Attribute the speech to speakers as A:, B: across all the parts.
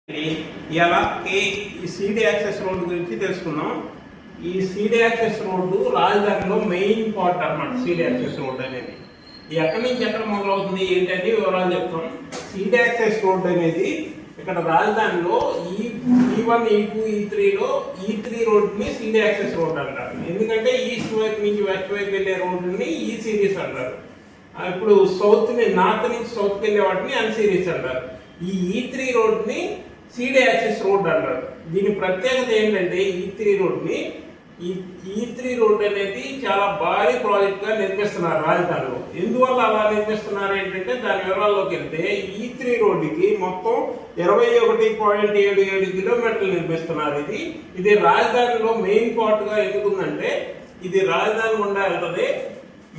A: ఇలా ఈ CD access road గురించి తెలుసుకుందాం. ఈ సీడీ యాక్సెస్ రోడ్డు రాజధానిలో మెయిన్ పార్ట్ అన్నమాట. సీడీ యాక్సెస్ రోడ్డు అనేది ఎక్కడి నుంచి ఎక్కడ మొదలవుతుంది ఏంటంటే వివరాలు చెప్తాం. సీడీ యాక్సెస్ రోడ్డు అనేది ఇక్కడ రాజధానిలో E1, E2, E3లో E3 రోడ్డుని సీడీ యాక్సెస్ రోడ్ అంటారు. ఎందుకంటే ఈస్ట్ వైపు నుంచి వెస్ట్ వైపు వెళ్ళే రోడ్డుని ఈ సిరీస్ అంటారు. ఇప్పుడు నార్త్ నుంచి సౌత్కి వెళ్ళే వాటిని అన్ సిరీస్ అంటారు. ఈ E3 రోడ్ని సీడీ యాక్సెస్ రోడ్ అంటారు. దీని ప్రత్యేకత ఏంటంటే ఈ3 రోడ్ అనేది చాలా భారీ ప్రాజెక్ట్ గా నిర్మిస్తున్నారు రాజధానిలో. ఎందువల్ల అలా నిర్మిస్తున్నారు ఏంటంటే దాని వివరాల్లోకి వెళ్తే E3 రోడ్డుకి మొత్తం 21.77 కిలోమీటర్లు నిర్మిస్తున్నారు. ఇది రాజధానిలో మెయిన్ పార్ట్ గా ఎందుకుందంటే ఇది రాజధాని గుండా వెళ్తుంది.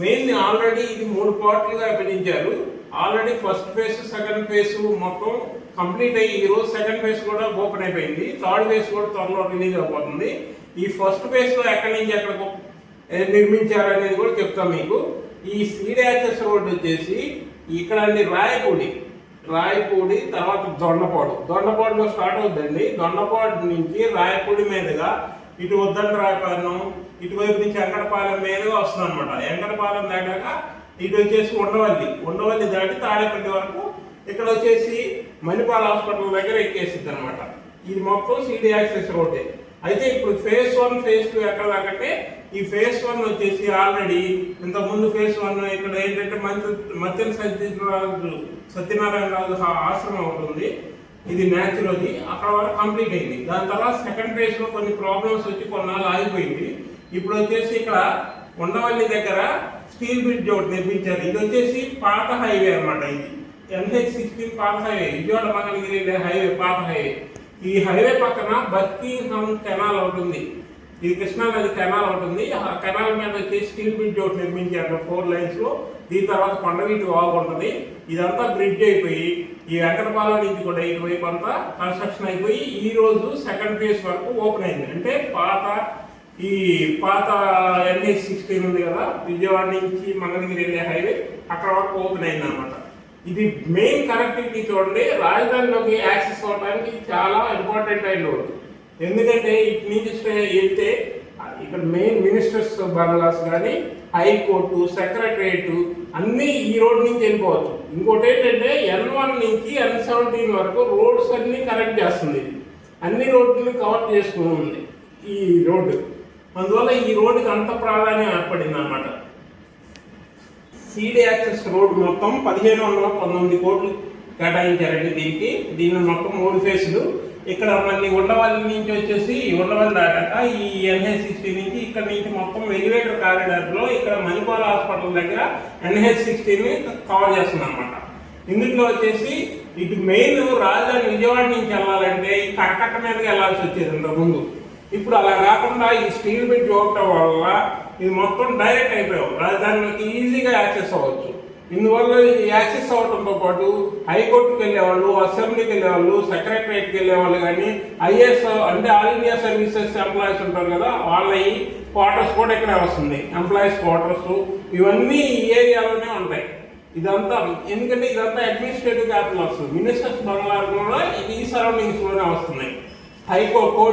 A: మెయిన్ ఆల్రెడీ ఇది 3 పార్ట్లుగా విభజించారు. Already first phase, second phase మొత్తం కంప్లీట్ అయ్యి ఈ రోజు సెకండ్ ఫేజ్ కూడా ఓపెన్ అయిపోయింది. థర్డ్ ఫేజ్ కూడా త్వరలో రిలీజ్ అయిపోతుంది. ఈ ఫస్ట్ ఫేజ్ లో ఎక్కడి నుంచి ఎక్కడికి నిర్మించారు అనేది కూడా చెప్తాం మీకు. ఈ సీడీ యాక్సెస్ రోడ్ వచ్చేసి ఇక్కడ రాయపూడి తర్వాత దొండపాడులో స్టార్ట్ అవుతుందండి. దొండపాడు నుంచి రాయపూడి మీదుగా ఇటు రాయపాలెం, ఇటువైపు నుంచి వెంకటపాలెం మీదుగా వస్తుంది అనమాట. వెంకటపాలెం దాటాక ఇటు వచ్చేసి ఉండవల్లి దాటి తాడేపల్లి వరకు ఇక్కడ వచ్చేసి మణిపాల్ హాస్పిటల్ దగ్గర ఎక్కేసిద్ది అనమాట. ఇది మొత్తం సీడీ యాక్సెస్ రోడ్డే. అయితే ఇప్పుడు ఫేజ్ 1, ఫేజ్ 2 ఎక్కడ దాకంటే ఈ ఫేజ్ 1 వచ్చేసి ఆల్రెడీ ఇంతకుముందు ఫేజ్ 1 ఇక్కడ ఏంటంటే మధ్య సత్యనారాయణ రాజు ఆశ్రమం ఉంటుంది. ఇది న్యాచురల్ అక్కడ వరకు కంప్లీట్ అయింది. దాని తర్వాత సెకండ్ ఫేజ్ లో కొన్ని ప్రాబ్లమ్స్ వచ్చి కొన్నాళ్ళు ఆగిపోయింది. ఇప్పుడు వచ్చేసి ఇక్కడ ఉండవల్లి దగ్గర స్టీల్ బ్రిడ్జ్ ఒకటి నిర్మించారు. ఇది వచ్చేసి పాత హైవే అనమాట. ఇది NH16 పాత హైవే, విజయవాడ మంగళగిరి హైవే, పాత హైవే. ఈ హైవే పక్కన బక్కింగ్హామ్ కెనాల్ ఉంటుంది. ఇది కృష్ణా నది కెనాల్ ఉంటుంది. ఆ కెనాల్ మీద వచ్చేసి స్టీల్ బ్రిడ్జ్ ఒకటి నిర్మించారు 4 లైన్స్ లో. దీని తర్వాత కొండవీటి వాగు ఉంటుంది. ఇదంతా బ్రిడ్జ్ అయిపోయి ఈ వెంకటపాలెం నుంచి కూడా ఇటువైపు అంతా కన్స్ట్రక్షన్ అయిపోయి ఈ రోజు సెకండ్ ఫేజ్ వరకు ఓపెన్ అయింది. అంటే పాత NH16 ఉంది కదా, విజయవాడ నుంచి మంగళగిరి వెళ్ళే హైవే, అక్కడ వరకు ఓపెన్ అయింది అనమాట. ఇది మెయిన్ కనెక్టివిటీ చూడండి. రాజధానిలోకి యాక్సెస్ అవ్వడానికి చాలా ఇంపార్టెంట్ అయిన రోడ్. ఎందుకంటే ఇటు నుంచి వెళ్తే ఇక్కడ మెయిన్ మినిస్టర్స్ బంగ్లాస్ కానీ, హైకోర్టు, సెక్రటరియట్ అన్నీ ఈ రోడ్ నుంచి వెళ్ళిపోవచ్చు. ఇంకోటి ఏంటంటే N1 నుంచి N17 వరకు రోడ్స్ అన్ని కనెక్ట్ చేస్తుంది. అన్ని రోడ్లని కవర్ చేసుకుంది ఈ రోడ్డు. అందువల్ల ఈ రోడ్డుకి అంత ప్రాధాన్యం ఏర్పడింది అన్నమాట. సీడీ యాక్సెస్ రోడ్ మొత్తం 1519 కోట్లు కేటాయించారండి దీన్ని మొత్తం 3 ఫేజ్లు. ఇక్కడ మళ్ళీ ఉండవల్లి నుంచి వచ్చేసి ఉండవల్లి దాటాక ఈ NH16 నుంచి ఇక్కడ నుంచి మొత్తం ఎలివేటర్ కారిడార్లో ఇక్కడ మణిపాల్ హాస్పిటల్ దగ్గర NH16ని కవర్ చేస్తుంది అనమాట. ఇందులో వచ్చేసి ఇటు మెయిన్ రాజధాని విజయవాడ నుంచి వెళ్ళాలంటే ఈ కరకట్ట మీదకి వెళ్ళాల్సి వచ్చేది ఇంతకుముందు. ఇప్పుడు అలా కాకుండా ఈ స్టీల్ బ్రిడ్జ్ ఓవటం వల్ల ఇది మొత్తం డైరెక్ట్ అయిపోయావు, రాజధానిలోకి ఈజీగా యాక్సెస్ అవ్వచ్చు. ఇందువల్ల యాక్సెస్ అవ్వడంతో పాటు హైకోర్టుకి వెళ్ళేవాళ్ళు, అసెంబ్లీకి వెళ్ళేవాళ్ళు, సెక్రటరియట్కి వెళ్ళేవాళ్ళు కానీ, IAS అంటే ఆల్ ఇండియా సర్వీసెస్ ఎంప్లాయీస్ ఉంటారు కదా, వాళ్ళ క్వార్టర్స్ కూడా ఇక్కడే వస్తుంది. ఎంప్లాయీస్ క్వార్టర్స్ ఇవన్నీ ఈ ఏరియాలోనే ఉంటాయి. ఇదంతా ఎందుకంటే ఇదంతా అడ్మినిస్ట్రేటివ్ క్యాపిటల్ వస్తుంది. మినిస్టర్స్ బంగ్లాలు కూడా ఈ సరౌండింగ్స్ లోనే వస్తున్నాయి. హైకోర్టు,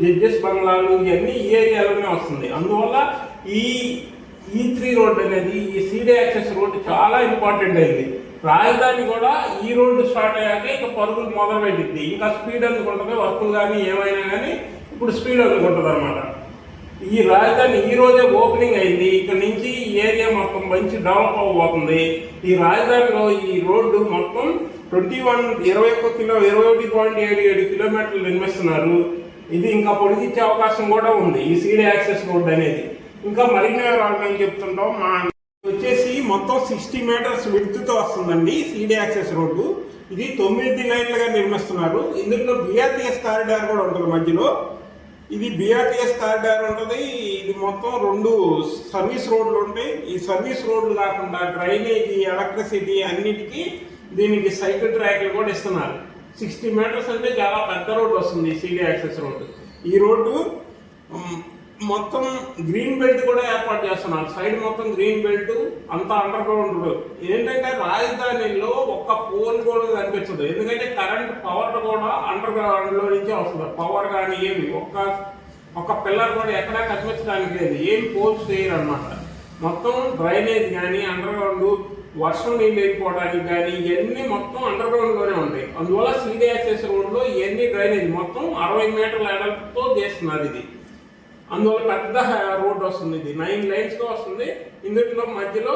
A: జడ్జెస్ బంగ్లాలు ఇవన్నీ ఈ ఏరియాలోనే వస్తుంది. అందువల్ల ఈ3 రోడ్ అనేది ఈ సీడీ యాక్సెస్ రోడ్ చాలా ఇంపార్టెంట్ అయింది. రాజధాని కూడా ఈ రోడ్డు స్టార్ట్ అయ్యాక ఇక పరుగులు మొదలు పెట్టింది. ఇంకా స్పీడ్ అందుకుంటుంది, వర్కులు కానీ ఏమైనా కానీ ఇప్పుడు స్పీడ్ అందుకుంటుంది అనమాట. ఈ రాజధాని ఈ రోజే ఓపెనింగ్ అయింది. ఇక్కడ నుంచి ఈ ఏరియా మొత్తం మంచి డెవలప్ అవ్వబోతుంది. ఈ రాజధానిలో ఈ రోడ్డు మొత్తం 21.77 కిలోమీటర్లు నిర్మిస్తున్నారు. ఇది ఇంకా పొడిగించే అవకాశం కూడా ఉంది ఈ సీడీ యాక్సెస్ రోడ్ అనేది. ఇంకా మరిన్ని వివరాలు మేము చెప్తుంటాం. వచ్చేసి మొత్తం 60 మీటర్స్ విడ్త్తో వస్తుందండి సీడీ యాక్సెస్ రోడ్డు. ఇది 9 లైన్లుగా నిర్మిస్తున్నారు. ఇందులో BRTS కారిడార్ కూడా ఉంటుంది మధ్యలో. ఇది BRTS కారిడార్ ఉంటుంది. ఇది మొత్తం 2 సర్వీస్ రోడ్లు ఉంటాయి. ఈ సర్వీస్ రోడ్లు కాకుండా డ్రైనేజీ, ఎలక్ట్రిసిటీ అన్నిటికీ దీనికి సైకిల్ ట్రాక్లు కూడా ఇస్తున్నారు. 60 మీటర్స్ అంటే చాలా పెద్ద రోడ్డు వస్తుంది సీడీ యాక్సెస్ రోడ్డు. ఈ రోడ్డు మొత్తం గ్రీన్ బెల్ట్ కూడా ఏర్పాటు చేస్తున్నారు. సైడ్ మొత్తం గ్రీన్ బెల్ట్ అంతా అండర్ గ్రౌండ్ రోడ్. ఏంటంటే రాజధానిలో ఒక్క పోల్ కూడా కనిపించదు, ఎందుకంటే కరెంట్ పవర్ కూడా అండర్ గ్రౌండ్ లో నుంచే వస్తుంది. పవర్ కానీ ఏమి ఒక్క పిల్లర్ కూడా ఎక్కడా కనిపించడానికి లేదు, ఏం పోల్స్ చేయరు అనమాట. మొత్తం డ్రైనేజ్ కానీ అండర్ గ్రౌండ్, వర్షం నీళ్ళు వెళ్ళిపోవడానికి కానీ ఇవన్నీ మొత్తం అండర్ గ్రౌండ్ లోనే ఉంటాయి. అందువల్ల సిడిఎస్ఎస్ రోడ్ లో ఇవన్నీ డ్రైనేజ్ మొత్తం 60 మీటర్ల ఎడల్పుతో చేస్తున్నారు ఇది. అందువల్ల పెద్ద రోడ్ వస్తుంది, ఇది 9 lanes తో వస్తుంది. ఇందులో మధ్యలో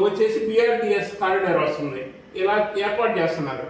A: వచ్చేసి బిఆర్టీఎస్ కారిడార్ వస్తుంది. ఇలా ఏర్పాటు చేస్తున్నారు.